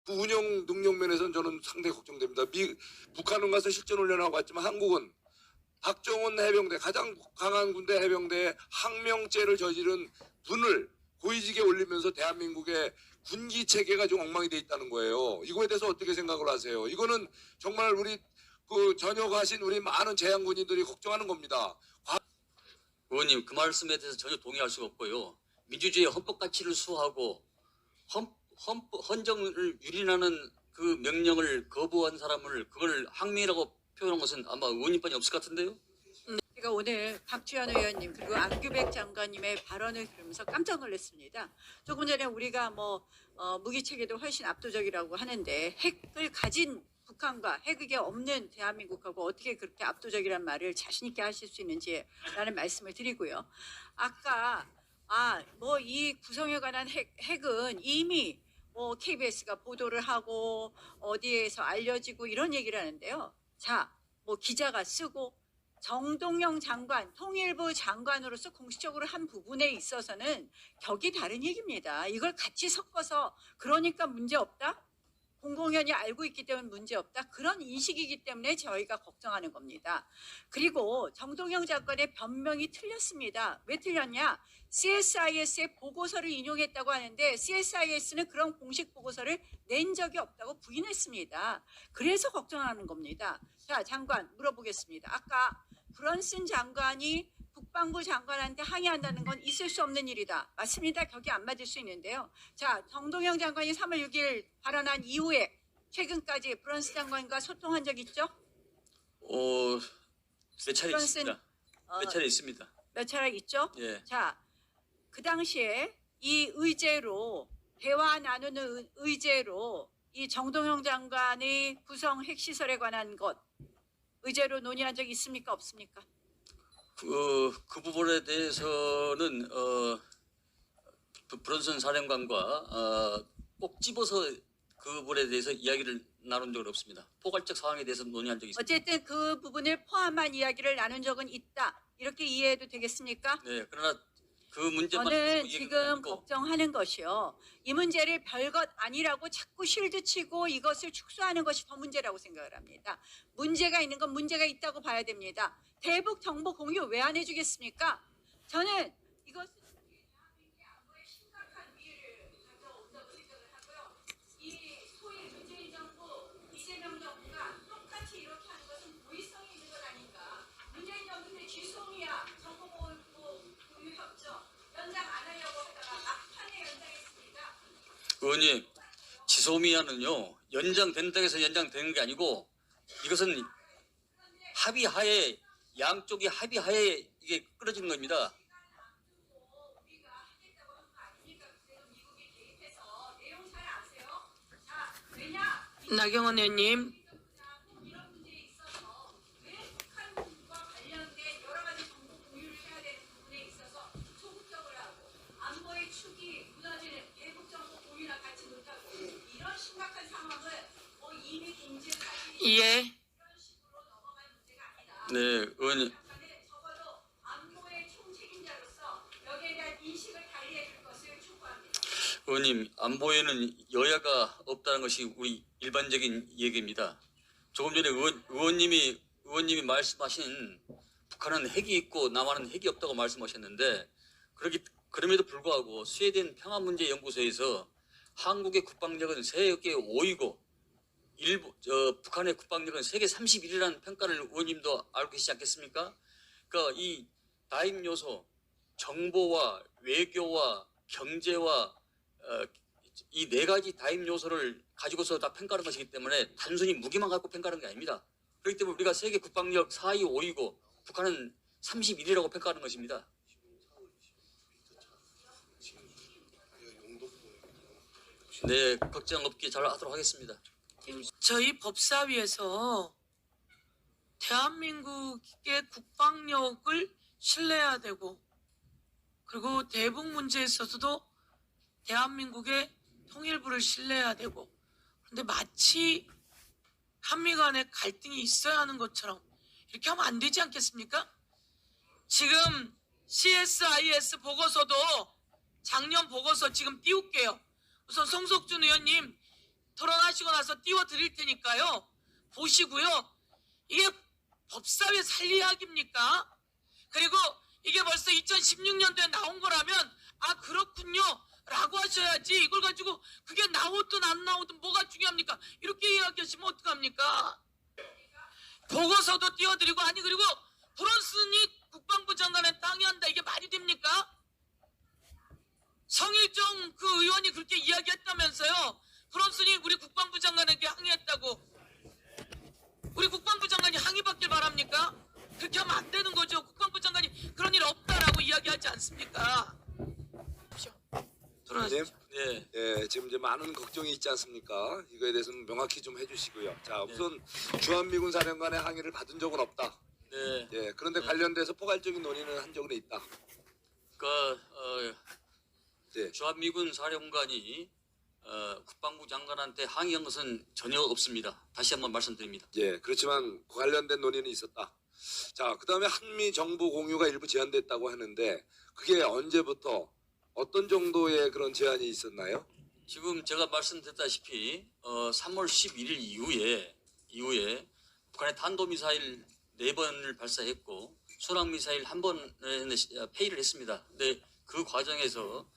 그 운영 능력 면에서는 저는 상당히 걱정됩니다. 북한은 가서 실전 훈련하고 왔지만 한국은 박정훈 해병대, 가장 강한 군대 해병대에 항명죄를 저지른 분을 고위직에 올리면서 대한민국의 군기 체계가 좀 엉망이 돼 있다는 거예요. 이거에 대해서 어떻게 생각을 하세요? 이거는 정말 우리 그 전역하신 우리 많은 재향군인들이 걱정하는 겁니다. 의원님, 그 말씀에 대해서 전혀 동의할 수가 없고요. 민주주의의 헌법 가치를 수호하고 헌정을 유린하는 그 명령을 거부한 사람을 그걸 항명이라고 표현한 것은 아마 의원님뿐이 없을 것 같은데요. 제가 오늘 박주현 의원님 그리고 안규백 장관님의 발언을 들으면서 깜짝 놀랐습니다. 조금 전에 우리가 무기 체계도 훨씬 압도적이라고 하는데 핵을 가진 북한과 핵이 없는 대한민국하고 어떻게 그렇게 압도적이란 말을 자신 있게 하실 수 있는지라는 말씀을 드리고요. 아까 이 구성에 관한 핵은 이미 KBS가 보도를 하고 어디에서 알려지고 이런 얘기를 하는데요. 자, 기자가 쓰고 정동영 장관, 통일부 장관으로서 공식적으로 한 부분에 있어서는 격이 다른 얘기입니다. 이걸 같이 섞어서 그러니까 문제 없다? 공공연히 알고 있기 때문에 문제 없다? 그런 인식이기 때문에 저희가 걱정하는 겁니다. 그리고 정동영 장관의 변명이 틀렸습니다. 왜 틀렸냐? CSIS의 보고서를 인용했다고 하는데 CSIS는 그런 공식 보고서를 낸 적이 없다고 부인했습니다. 그래서 걱정하는 겁니다. 자, 장관 물어보겠습니다. 아까 브런슨 장관이 국방부 장관한테 항의한다는 건 있을 수 없는 일이다. 맞습니다. 격이 안 맞을 수 있는데요. 자, 정동영 장관이 3월 6일 발언한 이후에 최근까지 브런슨 장관과 소통한 적 있죠? 몇 차례 있습니다. 몇 차례 있습니다. 몇 차례 있죠? 예. 자, 그 당시에 이 의제로 대화 나누는 의제로 이 정동영 장관의 구성 핵시설에 관한 것 의제로 논의한 적 있습니까? 없습니까? 그 부분에 대해서는 브런슨 사령관과 꼭 집어서 그 부분에 대해서 이야기를 나눈 적은 없습니다. 포괄적 상황에 대해서 논의한 적이 있습니다. 어쨌든 그 부분을 포함한 이야기를 나눈 적은 있다. 이렇게 이해해도 되겠습니까? 네, 그러나 그 문제만 저는 지금 걱정하는 것이요. 이 문제를 별것 아니라고 자꾸 실드치고 이것을 축소하는 것이 더 문제라고 생각을 합니다. 문제가 있는 건 문제가 있다고 봐야 됩니다. 대북 정보 공유 왜 안 해주겠습니까? 저는 이것은 대한민국의 안보에 심각한 위해를 가져온다고 생각을 하고요. 이 소위 문재인 정부, 이재명 정부가 똑같이 이렇게 하는 것은 고의성이 있는 것 아닌가. 문재인 정부의 쥐송이야 정보 공유 협정 연장 안 하려고 하다가 막판에 연장했습니다. 의원님, 지소미아는요 연장된다고 해서 연장되는 게 아니고 이것은 합의하에 양쪽이 합의하에 이게 끌어지는 겁니다. 나경원 의원님. 예. 네, 의원님. 의원님, 안보에는 여야가 없다는 것이 우리 일반적인 얘기입니다. 조금 전에 의원님이 말씀하신 북한은 핵이 있고 남한은 핵이 없다고 말씀하셨는데 그럼에도 불구하고 스웨덴 평화문제연구소에서 한국의 국방력은 세계 5위고 북한의 국방력은 세계 31위라는 평가를 의원님도 알고 계시지 않겠습니까? 그러니까 이 다임 요소, 정보와 외교와 경제와 이 네 가지 다임 요소를 가지고서 다 평가하는 것이기 때문에 단순히 무기만 갖고 평가하는 게 아닙니다. 그렇기 때문에 우리가 세계 국방력 4위, 5위고 북한은 31위라고 평가하는 것입니다. 네, 걱정 없게 잘 하도록 하겠습니다. 저희 법사위에서 대한민국의 국방력을 신뢰해야 되고 그리고 대북 문제에 있어서도 대한민국의 통일부를 신뢰해야 되고 그런데 마치 한미 간에 갈등이 있어야 하는 것처럼 이렇게 하면 안 되지 않겠습니까? 지금 CSIS 보고서도 작년 보고서 지금 띄울게요. 우선 송석준 의원님 토론하시고 나서 띄워드릴 테니까요. 보시고요. 이게 법사위 살리학입니까? 그리고 이게 벌써 2016년도에 나온 거라면 아 그렇군요 라고 하셔야지 이걸 가지고 그게 나오든 안 나오든 뭐가 중요합니까? 이렇게 이야기하시면 어떡합니까? 보고서도 띄워드리고 아니 그리고 브론슨이 국방부 장관의 땅이 한다 이게 말이 됩니까? 성일종 그 의원이 그렇게 이야기했다면서요. 브론슨이 우리 국방부 장관에게 항의했다고. 우리 국방부 장관이 항의받길 바랍니까? 그렇게 하면 안 되는 거죠. 국방부 장관이 그런 일 없다라고 이야기하지 않습니까? 의원님, 네. 예, 지금 이제 많은 걱정이 있지 않습니까? 이거에 대해서는 명확히 좀 해주시고요. 자, 우선 주한미군 사령관의 항의를 받은 적은 없다. 네. 예, 그런데 관련돼서 포괄적인 논의는 한 적은 있다. 네. 주한미군 사령관이 국방부 장관한테 항의한 것은 전혀 없습니다. 다시 한번 말씀드립니다. 예, 그렇지만 관련된 논의는 있었다. 자, 그다음에 한미 정보 공유가 일부 제한됐다고 하는데 그게 언제부터 어떤 정도의 그런 제한이 있었나요? 지금 제가 말씀드렸다시피 3월 11일 이후에 북한의 탄도미사일 4번을 발사했고 순항미사일 1번에 폐기를 했습니다. 근데 그 과정에서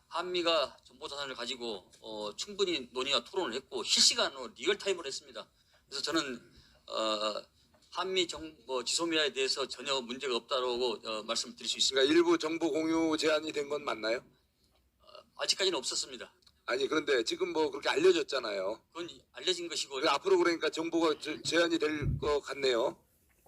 한미가 정보자산을 가지고 충분히 논의와 토론을 했고 실시간으로 리얼타임으로 했습니다. 그래서 저는 한미 정보 지소미아에 대해서 전혀 문제가 없다고 말씀드릴 수 있습니다. 그러니까 일부 정보 공유 제한이 된 건 맞나요? 아직까지는 없었습니다. 아니 그런데 지금 뭐 그렇게 알려졌잖아요. 그건 알려진 것이고 그러니까 앞으로 그러니까 정보가 제한이 될 것 같네요.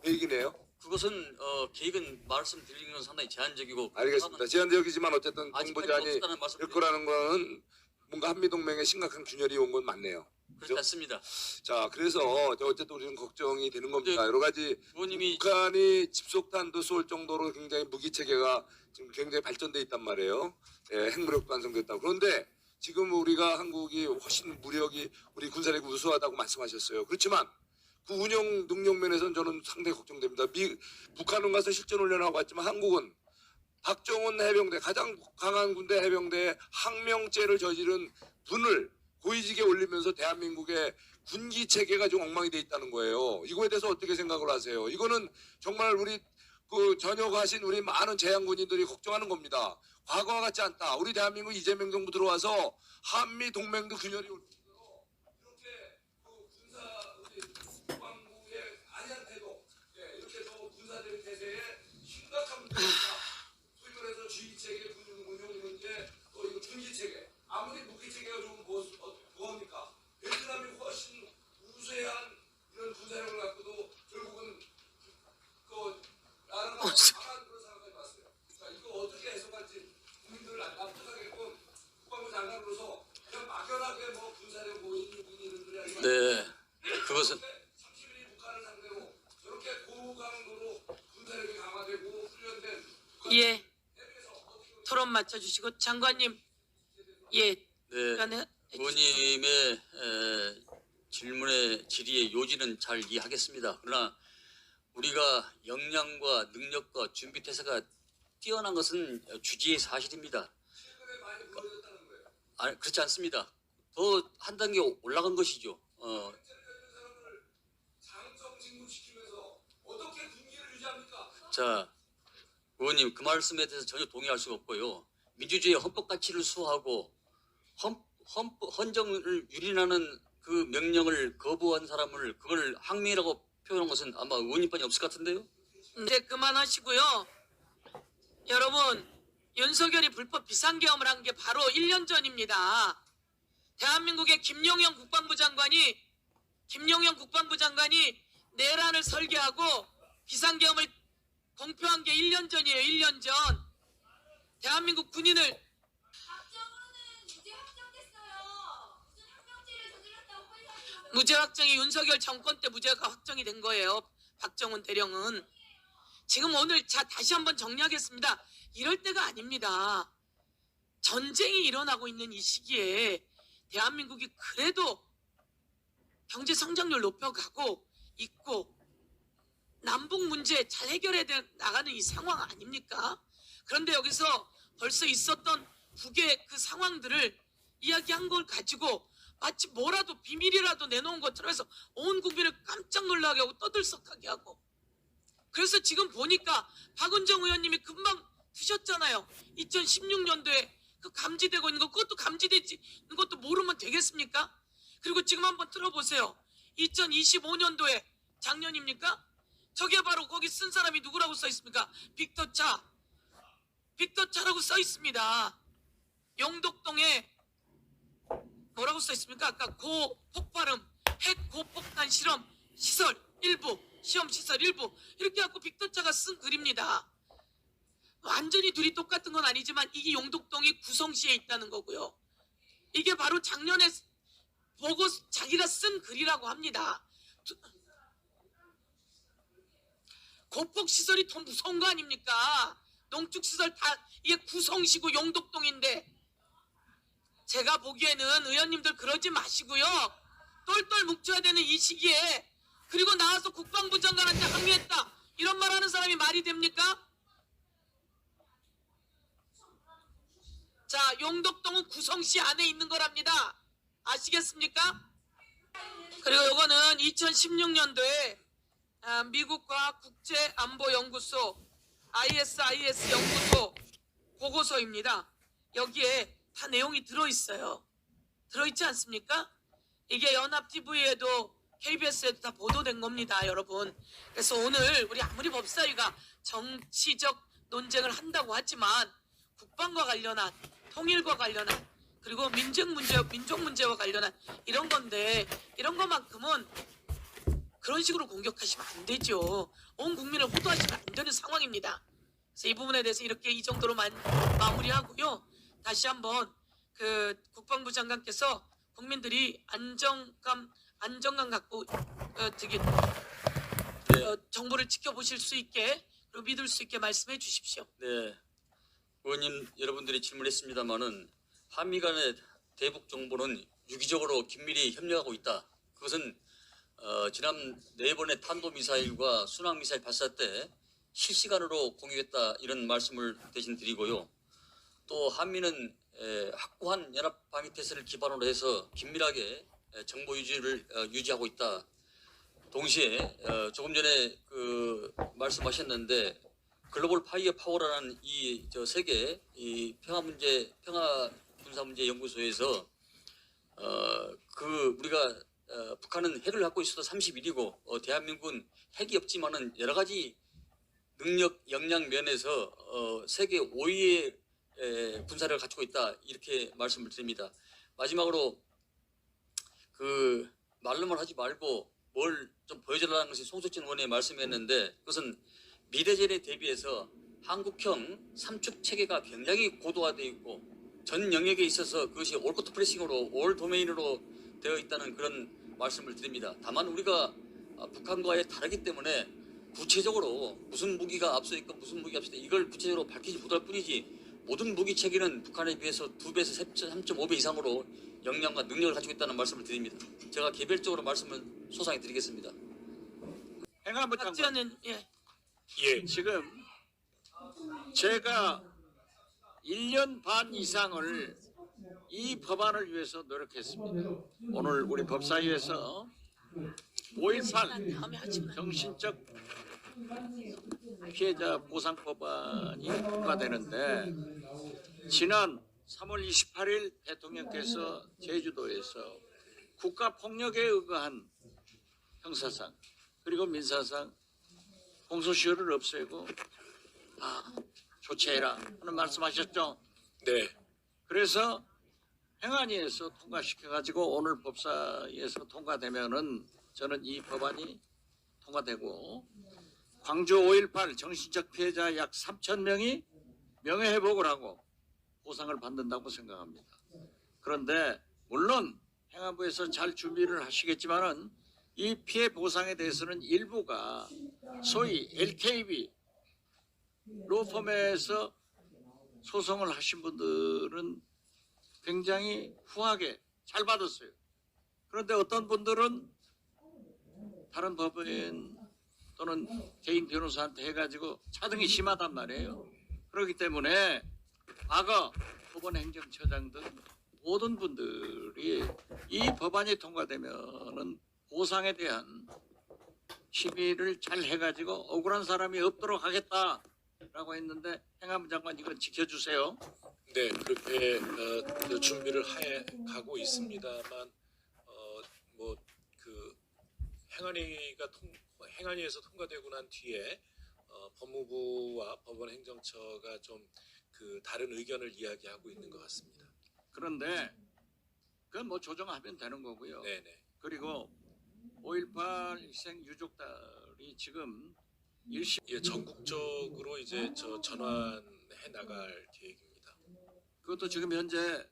계획이네요. 그것은 계획은 말씀드리는 건 상당히 제한적이고 알겠습니다. 제한적이지만 어쨌든 정보 아직까지 제한이 없다는 될 말씀드립니다. 거라는 거는 뭔가 한미 동맹에 심각한 균열이 온 건 맞네요. 그렇지 않습니다. 자, 그래서 어쨌든 우리는 걱정이 되는 겁니다. 네. 여러 가지 의원님이 북한이 집속탄도 쏠 정도로 굉장히 무기 체계가 지금 굉장히 발전돼 있단 말이에요. 예, 핵무력도 완성됐다. 그런데 지금 우리가 한국이 훨씬 무력이 우리 군사력이 우수하다고 말씀하셨어요. 그렇지만 그 운영 능력 면에서는 저는 상당히 걱정됩니다. 북한은 가서 실전 훈련하고 왔지만 한국은 박정훈 해병대 가장 강한 군대 해병대에 항명죄를 저지른 분을 고위직에 올리면서 대한민국의 군기 체계가 좀 엉망이 돼 있다는 거예요. 이거에 대해서 어떻게 생각을 하세요? 이거는 정말 우리 그 전역하신 우리 많은 재향군인들이 걱정하는 겁니다. 과거와 같지 않다. 우리 대한민국 이재명 정부 들어와서 한미 동맹도 균열이 올 정도로 이렇게 그 군사 우리 국방부의 안한태도 이렇게 더 군사적 태세에 심각한 문제가 있다. 소위 말해서 주의 체계, 운용 문제, 또 이거军기 체계. 아무리 무기 체계가 좀 뭐합니까? 베트남이 훨씬 우세한 이런 군사력을 갖고도 결국은 그 나라가 강한 그런 상황까지 왔어요. 그러니까 이거 어떻게 해석할지 국민들을 납득하게끔 국방부 장관으로서 그냥 막연하게 뭐 군사력 모의군인들이 아니라 네, 그것은 30일이 북한을 상대로 저렇게 고강도로 군사력이 강화되고 훈련된 예. 토론 맞춰주시고 장관님 예. 네, 그러니까 의원님의 질문의 질의의 요지는 잘 이해하겠습니다. 그러나 우리가 역량과 능력과 준비 태세가 뛰어난 것은 주지의 사실입니다. 최근에 많이 벌어졌다는 거예요. 아니, 그렇지 않습니다. 더 한 단계 올라간 것이죠. 사람을 장성 진급시키면서 어떻게 군기를 유지합니까? 자, 의원님 그 말씀에 대해서 전혀 동의할 수가 없고요. 민주주의의 헌법 가치를 수호하고 헌정을 유린하는 그 명령을 거부한 사람을 그걸 항명이라고 표현한 것은 아마 의원님뿐이 없을 것 같은데요. 이제 그만하시고요. 여러분 윤석열이 불법 비상계엄을 한 게 바로 1년 전입니다. 대한민국의 김용현 국방부 장관이 내란을 설계하고 비상계엄을 공표한 게 1년 전이에요. 1년 전. 대한민국 군인을 박정훈은 무죄 확정됐어요. 무슨 항명죄를 저질렀다고 판사님. 무죄 확정이 윤석열 정권 때 무죄가 확정이 된 거예요. 박정훈 대령은. 지금 오늘 다시 한번 정리하겠습니다. 이럴 때가 아닙니다. 전쟁이 일어나고 있는 이 시기에 대한민국이 그래도 경제 성장률 높여가고 있고 남북 문제 잘 해결해 나가는 이 상황 아닙니까? 그런데 여기서 벌써 있었던 북의 그 상황들을 이야기한 걸 가지고 마치 뭐라도 비밀이라도 내놓은 것처럼 해서 온 국민을 깜짝 놀라게 하고 떠들썩하게 하고. 그래서 지금 보니까 박은정 의원님이 금방 드셨잖아요. 2016년도에 그 감지되고 있는 거, 그것도 감지되지 있는 것도 모르면 되겠습니까? 그리고 지금 한번 들어보세요. 2025년도에 작년입니까? 저게 바로 거기 쓴 사람이 누구라고 써 있습니까? 빅터차라고 써 있습니다. 영덕동에 뭐라고 써 있습니까? 아까 고폭발음 핵 고폭탄 실험 시설 일부 시험 시설 일부 이렇게 갖고 빅터차가 쓴 글입니다. 완전히 둘이 똑같은 건 아니지만 이게 영덕동이 구성시에 있다는 거고요. 이게 바로 작년에 보고 자기가 쓴 글이라고 합니다. 고폭 시설이 더 무서운 거 아닙니까? 농축 시설 다 이게 구성시고 영덕동인데, 제가 보기에는 의원님들 그러지 마시고요. 똘똘 뭉쳐야 되는 이 시기에, 그리고 나와서 국방부 장관한테 항의했다 이런 말 하는 사람이 말이 됩니까? 자, 영덕동은 구성시 안에 있는 거랍니다. 아시겠습니까? 그리고 요거는 2016년도에 미국과 국제안보연구소 ISIS 연구소 보고서입니다. 여기에 다 내용이 들어있어요. 들어있지 않습니까? 이게 연합TV에도 KBS에도 다 보도된 겁니다, 여러분. 그래서 오늘 우리 아무리 법사위가 정치적 논쟁을 한다고 하지만 국방과 관련한, 통일과 관련한, 그리고 민족 문제와 관련한 이런 건데, 이런 것만큼은 그런 식으로 공격하시면 안 되죠. 온 국민을 호도하시면 안 되는 상황입니다. 그래서 이 부분에 대해서 이렇게 이 정도로 마무리하고요. 다시 한번 그 국방부 장관께서 국민들이 안정감 갖고 정보를 지켜보실 수 있게, 그리고 믿을 수 있게 말씀해 주십시오. 네, 의원님 여러분들이 질문했습니다마는 한미 간의 대북 정보는 유기적으로 긴밀히 협력하고 있다. 그것은 지난 4번의 탄도미사일과 순항미사일 발사 때 실시간으로 공유했다, 이런 말씀을 대신 드리고요. 또 한미는 확고한 연합방위태세를 기반으로 해서 긴밀하게 정보 유지를 유지하고 있다. 동시에 조금 전에 말씀하셨는데 글로벌 파이어 파워라는 이 세계 이 평화 군사 문제 연구소에서 우리가 북한은 핵을 갖고 있어도 31이고 대한민국은 핵이 없지만은 여러 가지 능력 역량 면에서 세계 5위의 군사력을 갖추고 있다, 이렇게 말씀을 드립니다. 마지막으로 말로만 하지 말고 뭘 좀 보여달라는 것이 송석진 의원의 말씀이었는데, 그것은 미래전에 대비해서 한국형 삼축 체계가 굉장히 고도화되어 있고 전 영역에 있어서 그것이 올커트 프레싱으로 올 도메인으로 되어 있다는 그런 말씀을 드립니다. 다만 우리가 북한과의 다르기 때문에 구체적으로 무슨 무기가 앞서 있고 무슨 무기가 앞서 있다, 이걸 구체적으로 밝히지 못할 뿐이지 모든 무기 체계는 북한에 비해서 2배에서 3.5배 이상으로 역량과 능력을 가지고 있다는 말씀을 드립니다. 제가 개별적으로 말씀을 소상히 드리겠습니다. 행안부 장관, 박지원은 지금 제가 1년 반 이상을 이 법안을 위해서 노력했습니다. 오늘 우리 법사위에서 5.18 다음에 하지 마. 정신적 피해자 보상 법안이 통과되는데, 지난 3월 28일 대통령께서 제주도에서 국가폭력에 의거한 형사상 그리고 민사상 공소시효를 없애고 조치해라 하는 말씀하셨죠. 네. 그래서 행안위에서 통과시켜가지고 오늘 법사위에서 통과되면은 저는 이 법안이 통과되고 광주 5.18 정신적 피해자 약 3,000명이 명예회복을 하고 보상을 받는다고 생각합니다. 그런데 물론 행안부에서 잘 준비를 하시겠지만은 이 피해 보상에 대해서는 일부가 소위 LKB 로펌에서 소송을 하신 분들은 굉장히 후하게 잘 받았어요. 그런데 어떤 분들은 다른 법인 또는 개인 변호사한테 해가지고 차등이 심하단 말이에요. 그렇기 때문에 과거 법원 행정처장 등 모든 분들이 이 법안이 통과되면은 보상에 대한 심의를 잘 해가지고 억울한 사람이 없도록 하겠다라고 했는데 행안부 장관 이건 지켜주세요. 네, 그렇게 준비를 해 가고 있습니다만 뭐 그 행안위에서 통과되고 난 뒤에 법무부와 법원행정처가 좀 그 다른 의견을 이야기하고 있는 것 같습니다. 그런데 그건 뭐 조정하면 되는 거고요. 네네. 그리고 5.18 희생 유족들이 지금 일시 예, 전국적으로 이제 전환해 나갈 계획입니다. 그것도 지금 현재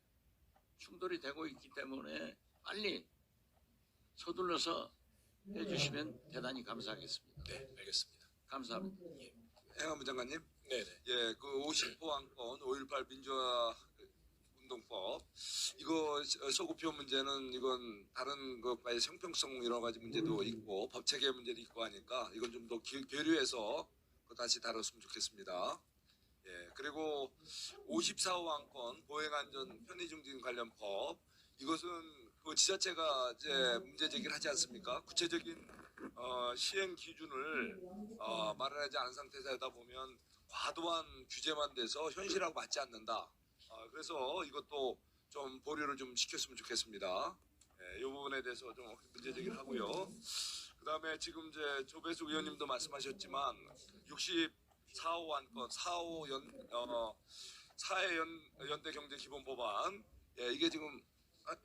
충돌이 되고 있기 때문에 빨리 서둘러서 해주시면 대단히 감사하겠습니다. 네, 알겠습니다. 감사합니다. 행안부 장관님. 네네. 예, 그 50호 안건 5.18 민주화 운동법 이거 소급표 문제는 이건 다른 것과의 형평성 여러 가지 문제도 있고 법 체계 문제도 있고 하니까 이건 좀 더 교류해서 다시 다뤘으면 좋겠습니다. 예, 그리고 54호 안건 보행안전 편의중진 관련 법 이것은 그 지자체가 이제 문제 제기를 하지 않습니까? 구체적인 시행 기준을 마련하지 않은 상태에서 보면 과도한 규제만 돼서 현실하고 맞지 않는다. 그래서 이것도 좀 보류를 좀 시켰으면 좋겠습니다. 이 부분에 대해서 좀 문제 제기를 하고요. 그다음에 지금 이제 조배수 의원님도 말씀하셨지만 64호 안건, 4회 연대 경제 기본 법안, 예, 이게 지금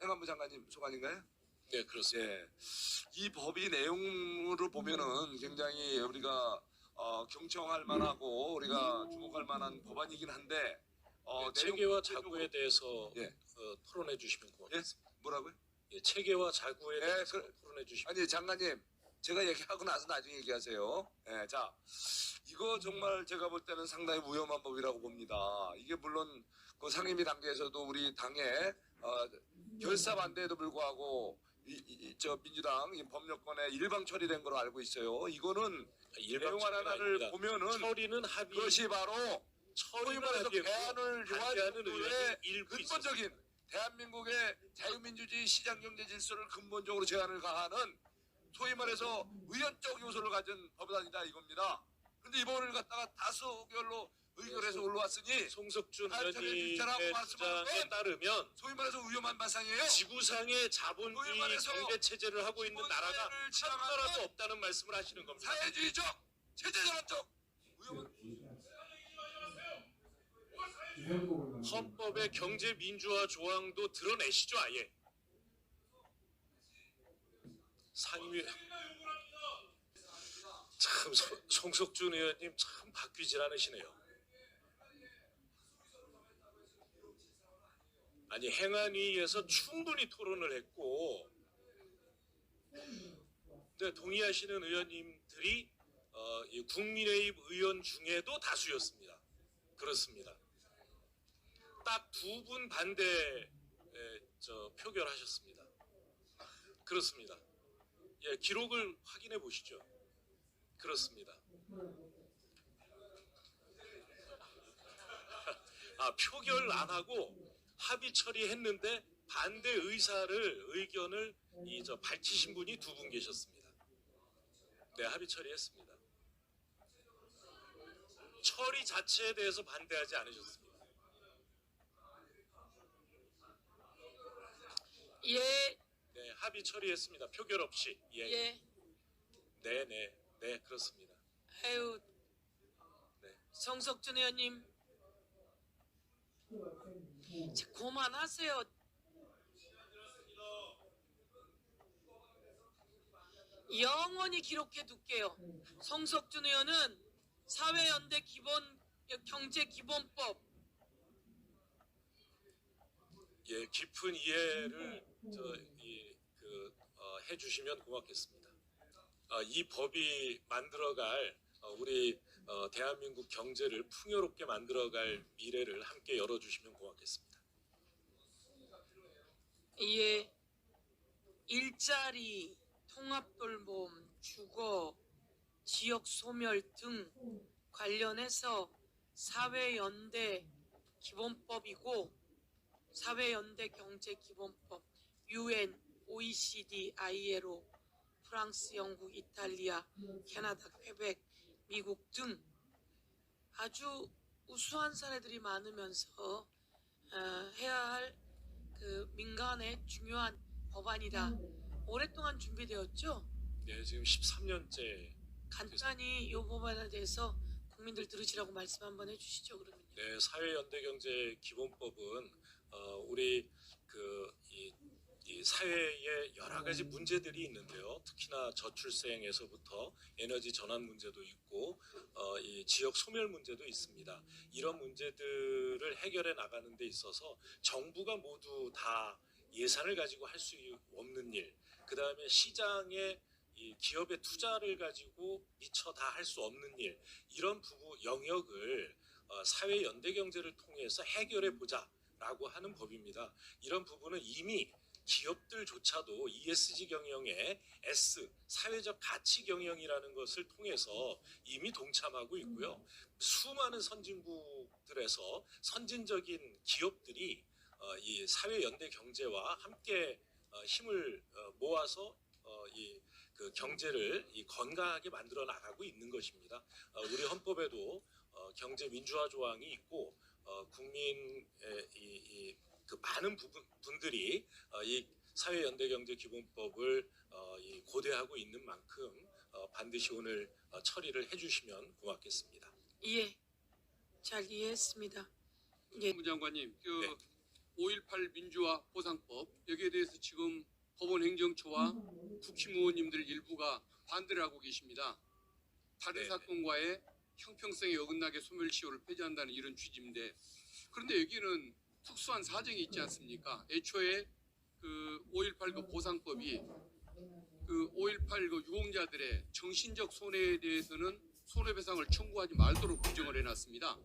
행안부 장관님 소관인가요? 네, 그렇습니다. 예, 이 법이 내용으로 보면은 굉장히 우리가 경청할 만하고 우리가 주목할 만한 법안이긴 한데 내용 체계와 자체적으로- 자구에 대해서 예. 토론해 주시면 고맙겠습니다. 뭐라고요? 예, 체계와 자구에 네, 대해서 토론해 주시면. 아니 장관님 제가 얘기하고 나서 나중에 얘기하세요. 예, 자 이거 정말 제가 볼 때는 상당히 위험한 법이라고 봅니다. 이게 물론 그 상임위 단계에서도 우리 당에 결사 반대에도 불구하고 저 민주당 이 법률권에 일방 처리된 걸로 알고 있어요. 이거는 내용 하나를 보면은 처리는 합의. 그것이 바로 소위 처리는 말해서 합의고 개헌을 반대하는 요한 의원이 일부 있습니다. 근본적인 대한민국의 자유민주주의 시장경제 질서를 근본적으로 제한을 가하는 소위 말해서 의원적 요소를 가진 법안이다 이겁니다. 근데 이번을 갖다가 다수결로 의결해서 올라왔으니 송석준 발전해 의원님의 주자라고 말씀하는 주장에 건 따르면 소위 말해서 위험한 발상이에요. 지구상의 자본주의 소위 말해서 경제 체제를 하고 있는 나라가 기본사회를 한 지향하는 나라도 없다는 말씀을 하시는 겁니다. 사회주의적 체제전환적 위험한 헌법의 경제 민주화 조항도 드러내시죠, 아예. 상임위 참 송석준 의원님 참 바뀌질 않으시네요. 아니 행안위에서 충분히 토론을 했고, 근데 동의하시는 의원님들이 이 국민의힘 의원 중에도 다수였습니다. 그렇습니다. 딱 2분 반대 표결하셨습니다. 그렇습니다. 예, 기록을 확인해 보시죠. 그렇습니다. 표결 안 하고 합의 처리했는데 반대 의견을 밝히신 분이 2분 계셨습니다. 네, 합의 처리했습니다. 처리 자체에 대해서 반대하지 않으셨습니다. 예, 네, 합의 처리했습니다. 표결 없이. 예. 예. 네, 그렇습니다. 아유, 네. 성석준 의원님, 이제 그만하세요. 영원히 기록해 둘게요. 성석준 의원은 사회연대 경제 기본법 예, 깊은 이해를 해주시면 고맙겠습니다. 이 법이 만들어갈 우리 대한민국 경제를 풍요롭게 만들어갈 미래를 함께 열어주시면 고맙겠습니다. 예, 일자리, 통합돌봄, 주거, 지역 소멸 등 관련해서 사회연대 기본법이고 사회연대경제기본법, UN, OECD, ILO, 프랑스, 영국, 이탈리아, 캐나다, 퀘벡, 미국 등 아주 우수한 사례들이 많으면서 해야 할 그 민간의 중요한 법안이다. 오랫동안 준비되었죠. 네, 지금 13년째. 간단히 이 법안에 대해서 국민들 들으시라고 말씀 한번 해주시죠. 그러면요. 네, 사회연대경제기본법은 우리 이 사회에 여러 가지 문제들이 있는데요. 특히나 저출생에서부터 에너지 전환 문제도 있고 이 지역 소멸 문제도 있습니다. 이런 문제들을 해결해 나가는 데 있어서 정부가 모두 다 예산을 가지고 할 수 없는 일, 그 다음에 시장에 이 기업의 투자를 가지고 미처 다 할 수 없는 일, 이런 영역을 사회 연대 경제를 통해서 해결해 보자라고 하는 법입니다. 이런 부분은 이미 기업들조차도 ESG 경영의 S, 사회적 가치 경영이라는 것을 통해서 이미 동참하고 있고요. 수많은 선진국들에서 선진적인 기업들이 이 사회 연대 경제와 함께 힘을 모아서 그 경제를 건강하게 만들어 나가고 있는 것입니다. 우리 헌법에도 경제 민주화 조항이 있고 국민의 그 많은 분들이 이 사회연대경제기본법을 고대하고 있는 만큼 반드시 오늘 처리를 해주시면 고맙겠습니다. 예, 잘 이해했습니다. 예. 법무장관님, 네. 5.18 민주화 보상법 여기에 대해서 지금 법원 행정처와 국힘 의원님들 일부가 반대를 하고 계십니다. 다른 네. 사건과의 형평성에 어긋나게 소멸시효를 폐지한다는 이런 취지인데, 그런데 여기는 특수한 사정이 있지 않습니까? 애초에 그 5.18 그 보상법이 그 5.18 그 유공자들의 정신적 손해에 대해서는 손해배상을 청구하지 말도록 규정을 해놨습니다.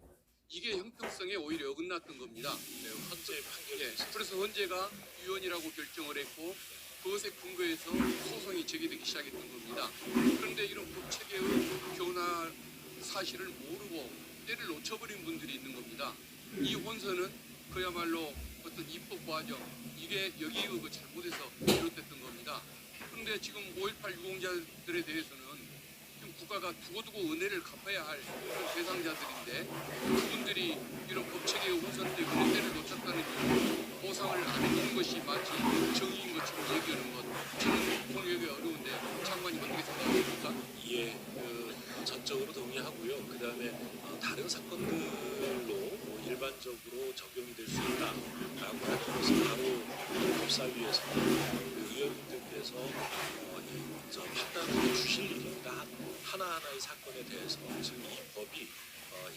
이게 형평성에 오히려 어긋났던 겁니다. 네, 헌재 판결이 예, 있습니다. 그래서 헌재가 유언이라고 결정을 했고 그것에 근거해서 소송이 제기되기 시작했던 겁니다. 그런데 이런 법체계의 변화 사실을 모르고 때를 놓쳐버린 분들이 있는 겁니다. 이 혼선은 그야말로 어떤 입법 과정, 이게 여기의 그 잘못에서 비롯됐던 겁니다. 그런데 지금 5.18 유공자들에 대해서는 지금 국가가 두고두고 은혜를 갚아야 할 그런 대상자들인데 그분들이 이런 법체계의 혼선 때문에 때를 놓쳤다는 이유로 보상을 안 해주는 것이 마치 정의인 것처럼 얘기하는 것, 저는 동의하기 어려운데 장관님 어떻게 생각하십니까? 예, 전적으로 동의하고요. 그 다음에 다른 사건들로 일반적으로 적용이 될 수 있다라고 하는 것은 바로 법사위에서 의원님들께서 판단을 주실 일입니다. 하나하나의 사건에 대해서 지금 이 법이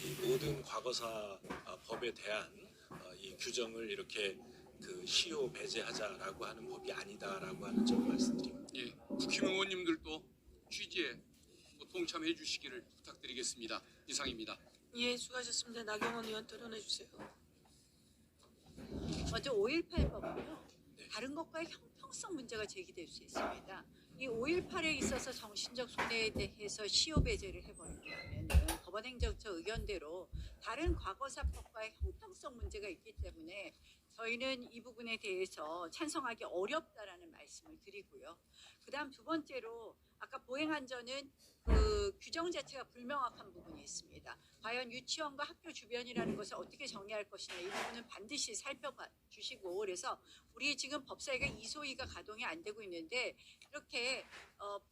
이 모든 과거사 법에 대한 이 규정을 이렇게 그 시효 배제하자라고 하는 법이 아니다라고 하는 점 말씀드립니다. 예, 국힘 의원님들도 취지에 동참해 주시기를 부탁드리겠습니다. 이상입니다. 예, 수고하셨습니다. 나경원 의원 토론해 주세요. 먼저 5.18 법은요. 다른 것과의 형평성 문제가 제기될 수 있습니다. 이 5.18에 있어서 정신적 손해에 대해서 시효 배제를 해버리면 법원 행정처 의견대로 다른 과거사법과의 형평성 문제가 있기 때문에 저희는 이 부분에 대해서 찬성하기 어렵다라는 말씀을 드리고요. 그다음 두 번째로 아까 보행안전은 그 규정 자체가 불명확한 부분이 있습니다. 과연 유치원과 학교 주변이라는 것을 어떻게 정의할 것이냐 이 부분은 반드시 살펴봐 주시고, 그래서 우리 지금 법사위가 이소위가 가동이 안 되고 있는데 이렇게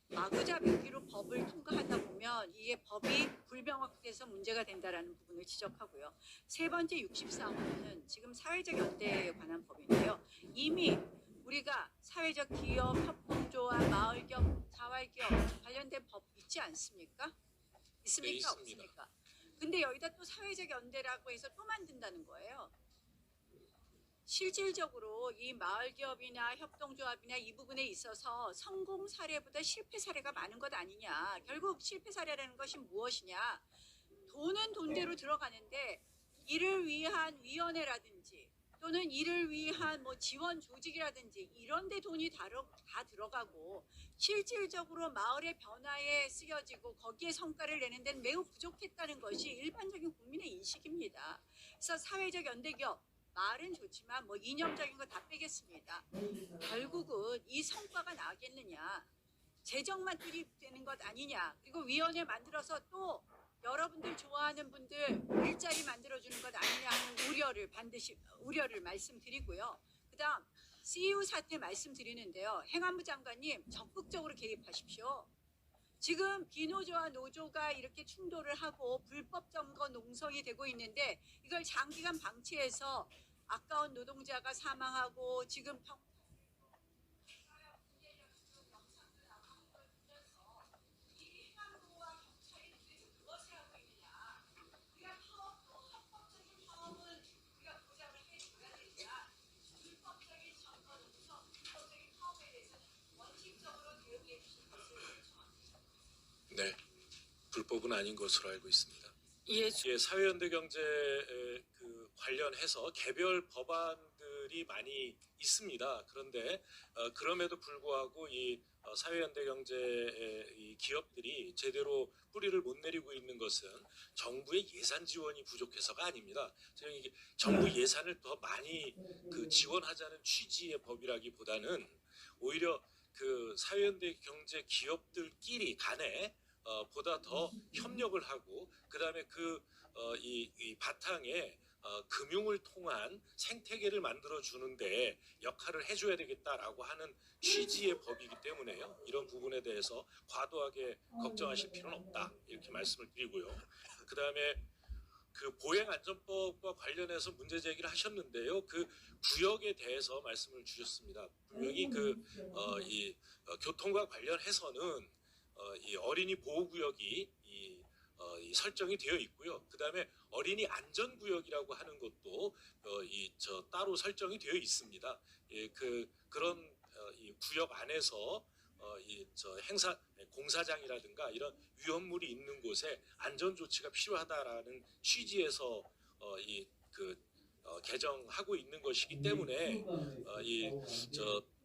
마구잡 여기로 법을 통과하다 보면 이게 법이 불명확해서 문제가 된다라는 부분을 지적하고요. 세 번째 64호는 지금 사회적 연대에 관한 법인데요. 이미 우리가 사회적 기업, 협동조합, 마을기업, 자활기업 관련된 법 있지 않습니까? 있습니까? 네, 있습니다. 없습니까? 근데 여기다 또 사회적 연대라고 해서 또 만든다는 거예요. 실질적으로 이 마을기업이나 협동조합이나 이 부분에 있어서 성공 사례보다 실패 사례가 많은 것 아니냐. 결국 실패 사례라는 것이 무엇이냐. 돈은 돈대로 들어가는데 이를 위한 위원회라든지 또는 이를 위한 뭐 지원 조직이라든지 이런 데 돈이 다 들어가고 실질적으로 마을의 변화에 쓰여지고 거기에 성과를 내는 데는 매우 부족했다는 것이 일반적인 국민의 인식입니다. 그래서 사회적 연대기업 말은 좋지만 뭐 이념적인 거 다 빼겠습니다. 결국은 이 성과가 나겠느냐, 재정만 투입되는 것 아니냐, 그리고 위원회 만들어서 또 여러분들 좋아하는 분들 일자리 만들어주는 것 아니냐 하는 우려를 말씀드리고요. 그다음 CU 사태 말씀드리는데요. 행안부 장관님 적극적으로 개입하십시오. 지금 비노조와 노조가 이렇게 충돌을 하고 불법 점거 농성이 되고 있는데 이걸 장기간 방치해서 아까운 노동자가 사망하고 지금 네, 불법은 아닌 것으로 알고 있습니다. 예, 예, 사회연대 경제 그 관련해서 개별 법안들이 많이 있습니다. 그런데 그럼에도 불구하고 이 사회연대 경제 이 기업들이 제대로 뿌리를 못 내리고 있는 것은 정부의 예산 지원이 부족해서가 아닙니다. 저는 이게 정부 예산을 더 많이 그 지원하자는 취지의 법이라기보다는 오히려 그 사회연대 경제 기업들끼리 간에 보다 더 협력을 하고 그다음에 이 바탕에 금융을 통한 생태계를 만들어 주는데 역할을 해줘야 되겠다라고 하는 취지의 법이기 때문에요. 이런 부분에 대해서 과도하게 걱정하실 필요는 없다 이렇게 말씀을 드리고요. 그다음에 그 보행안전법과 관련해서 문제 제기를 하셨는데요. 그 구역에 대해서 말씀을 주셨습니다. 분명히 이 교통과 관련해서는 이 어린이 보호구역이 이 설정이 되어 있고요. 그 다음에 어린이 안전구역이라고 하는 것도 따로 설정이 되어 있습니다. 예, 그런 이 구역 안에서 공사장이라든가 이런 위험물이 있는 곳에 안전 조치가 필요하다라는 취지에서 개정하고 있는 것이기 때문에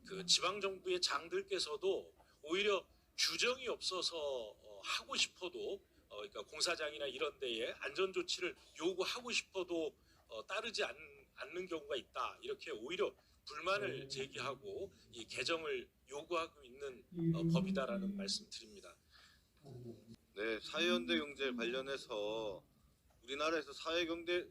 그 지방 정부의 장들께서도 오히려 규정이 없어서 하고 싶어도 그러니까 공사장이나 이런 데에 안전 조치를 요구하고 싶어도 따르지 않는 경우가 있다. 이렇게 오히려 불만을 제기하고 이 개정을 요구하고 있는 법이다라는 말씀드립니다. 네, 사회연대 경제 관련해서 우리나라에서 사회연대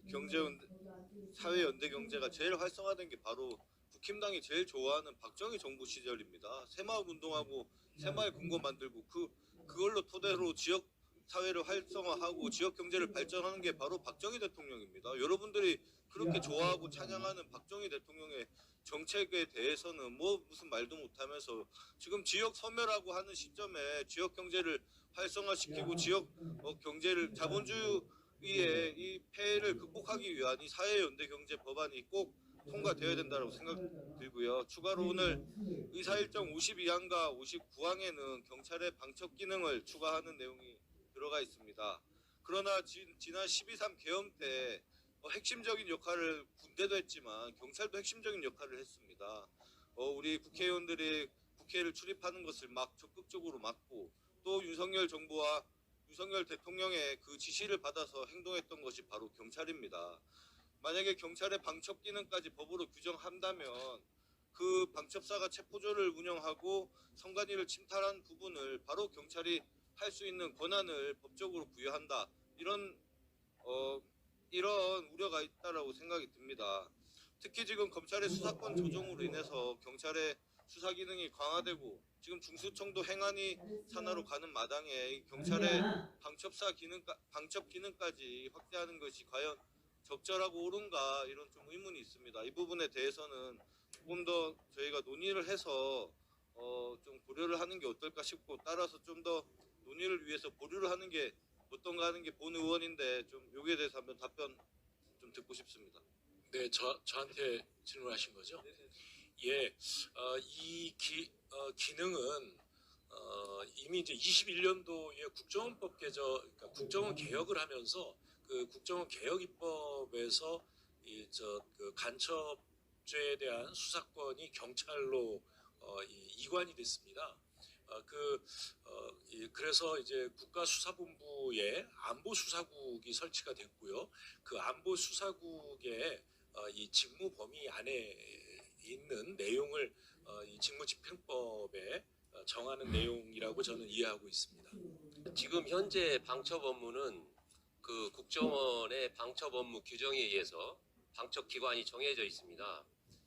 경제가 제일 활성화된 게 바로 국힘당이 제일 좋아하는 박정희 정부 시절입니다. 새마을 운동하고 새마을 금고 만들고 그걸로 토대로 지역 사회를 활성화하고 지역 경제를 발전하는 게 바로 박정희 대통령입니다. 여러분들이 그렇게 좋아하고 찬양하는 박정희 대통령의 정책에 대해서는 무슨 말도 못하면서 지금 지역 소멸하고 하는 시점에 지역 경제를 활성화시키고 지역 경제를 자본주의의 이 폐해를 극복하기 위한 이 사회연대 경제 법안이 꼭 통과되어야 된다고 생각들고요. 추가로 오늘 의사일정 52항과 59항에는 경찰의 방첩 기능을 추가하는 내용이 들어가 있습니다. 그러나 지난 12.3 계엄 때 핵심적인 역할을 군대도 했지만 경찰도 핵심적인 역할을 했습니다. 우리 국회의원들이 국회를 출입하는 것을 적극적으로 막고 또 윤석열 정부와 윤석열 대통령의 그 지시를 받아서 행동했던 것이 바로 경찰입니다. 만약에 경찰의 방첩 기능까지 법으로 규정한다면 그 방첩사가 체포조를 운영하고 선관위를 침탈한 부분을 바로 경찰이 할 수 있는 권한을 법적으로 부여한다. 이런 우려가 있다라고 생각이 듭니다. 특히 지금 검찰의 수사권 조정으로 인해서 경찰의 수사 기능이 강화되고 지금 중수청도 행안위 산하로 가는 마당에 경찰의 방첩 기능까지 확대하는 것이 과연 적절하고 옳은가 이런 좀 의문이 있습니다. 이 부분에 대해서는 조금 더 저희가 논의를 해서 좀 고려를 하는 게 어떨까 싶고 따라서 좀 더 논의를 위해서 보류를 하는 게 어떤가 하는 게 본 의원인데 좀 여기에 대해서 한번 답변 좀 듣고 싶습니다. 네, 저한테 질문하신 거죠? 예, 이 기능은 이미 이제 21년도에 국정원법 그러니까 국정원 개혁을 하면서 그 국정원 개혁 입법에서 그 간첩죄에 대한 수사권이 경찰로 이관이 됐습니다. 그래서 이제 국가수사본부에 안보수사국이 설치가 됐고요. 그 안보수사국에 이 직무 범위 안에 있는 내용을 이 직무집행법에 정하는 내용이라고 저는 이해하고 있습니다. 지금 현재 방첩 업무는 그 국정원의 방첩 업무 규정에 의해서 방첩 기관이 정해져 있습니다.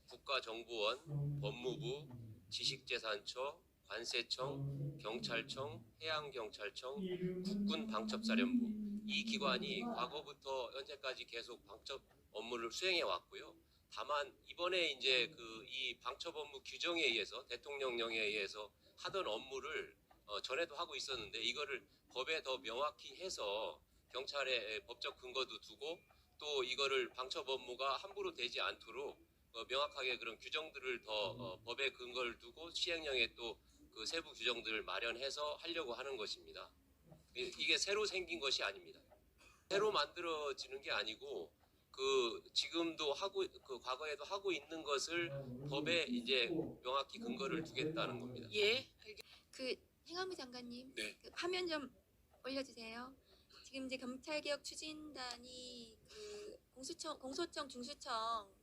국가정보원, 법무부, 지식재산처, 관세청, 경찰청, 해양경찰청, 국군방첩사령부 이 기관이 과거부터 현재까지 계속 방첩 업무를 수행해 왔고요. 다만 이번에 이제 그 이 방첩 업무 규정에 의해서 대통령령에 의해서 하던 업무를 전에도 하고 있었는데 이거를 법에 더 명확히 해서 경찰의 법적 근거도 두고 또 이거를 방첩 업무가 함부로 되지 않도록 명확하게 그런 규정들을 더 법에 근거를 두고 시행령에 또 그 세부 규정들을 마련해서 하려고 하는 것입니다. 이게 새로 생긴 것이 아닙니다. 새로 만들어지는 게 아니고 그 지금도 하고 그 과거에도 하고 있는 것을 법에 이제 명확히 근거를 두겠다는 겁니다. 예. 그 행안부 장관님, 네. 그 화면 좀 올려주세요. 지금 이제 검찰개혁 추진단이 그 공소청 중수청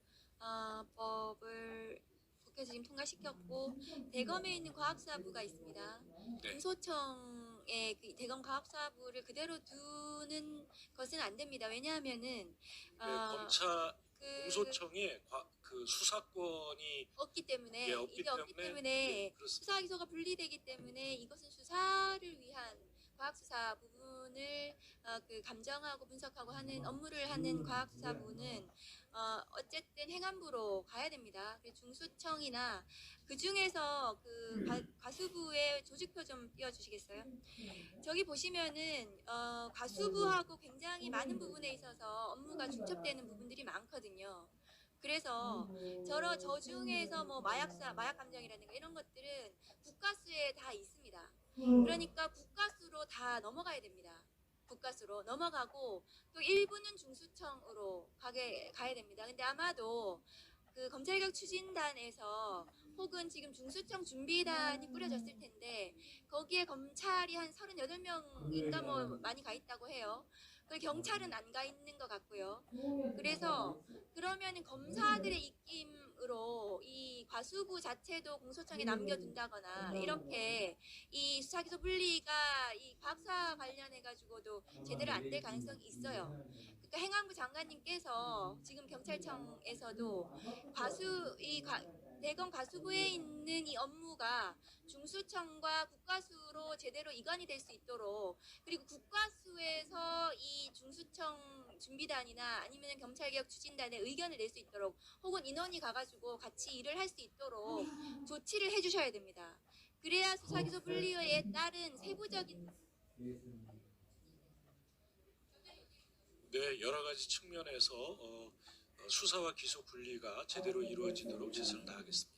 법을 국회에서 지금 통과시켰고 대검에 있는 과학사부가 있습니다. 네. 공소청의 그 대검 과학사부를 그대로 두는 것은 안 됩니다. 왜냐하면은 검찰 그 공소청에 그 수사권이 없기 때문에 예, 없기 이게 없기 때문에, 때문에 예, 그렇습니다. 수사 기소가 분리되기 때문에 이것은 수사를 위한 과학수사 부분을 그 감정하고 분석하고 하는 업무를 하는 과학수사부는 어쨌든 행안부로 가야 됩니다. 그리고 중수청이나 그 중에서 그 과수부의 조직표 좀 띄워주시겠어요? 저기 보시면은 과수부하고 굉장히 많은 부분에 있어서 업무가 중첩되는 부분들이 많거든요. 그래서 저 중에서 뭐 마약 감정이라든가 이런 것들은 국가수에 다 있습니다. 그러니까 국가수로 다 넘어가야 됩니다. 국가수로 넘어가고 또 일부는 중수청으로 가야 됩니다. 근데 아마도 그 검찰개혁 추진단에서 혹은 지금 중수청 준비단이 꾸려졌을 텐데 거기에 검찰이 한 38명인가 뭐 많이 가 있다고 해요. 그리고 경찰은 안 가 있는 것 같고요. 그래서 그러면은 검사들의 입김으로 이 과수부 자체도 공소청에 남겨둔다거나 이렇게 이 수사기소 분리가 이 과학사 관련해 가지고도 제대로 안 될 가능성이 있어요. 그러니까 행안부 장관님께서 지금 경찰청에서도 대검 과수부에 있는 이 업무가 중수청과 국가수로 제대로 이관이 될 수 있도록 그리고 국가수에서 이 중수청 준비단이나 아니면 검찰개혁 추진단에 의견을 낼 수 있도록 혹은 인원이 가가지고 같이 일을 할 수 있도록 조치를 해주셔야 됩니다. 그래야 수사기소 분리에 따른 세부적인 네, 여러 가지 측면에서 수사와 기소 분리가 제대로 이루어지도록 최선을 다하겠습니다.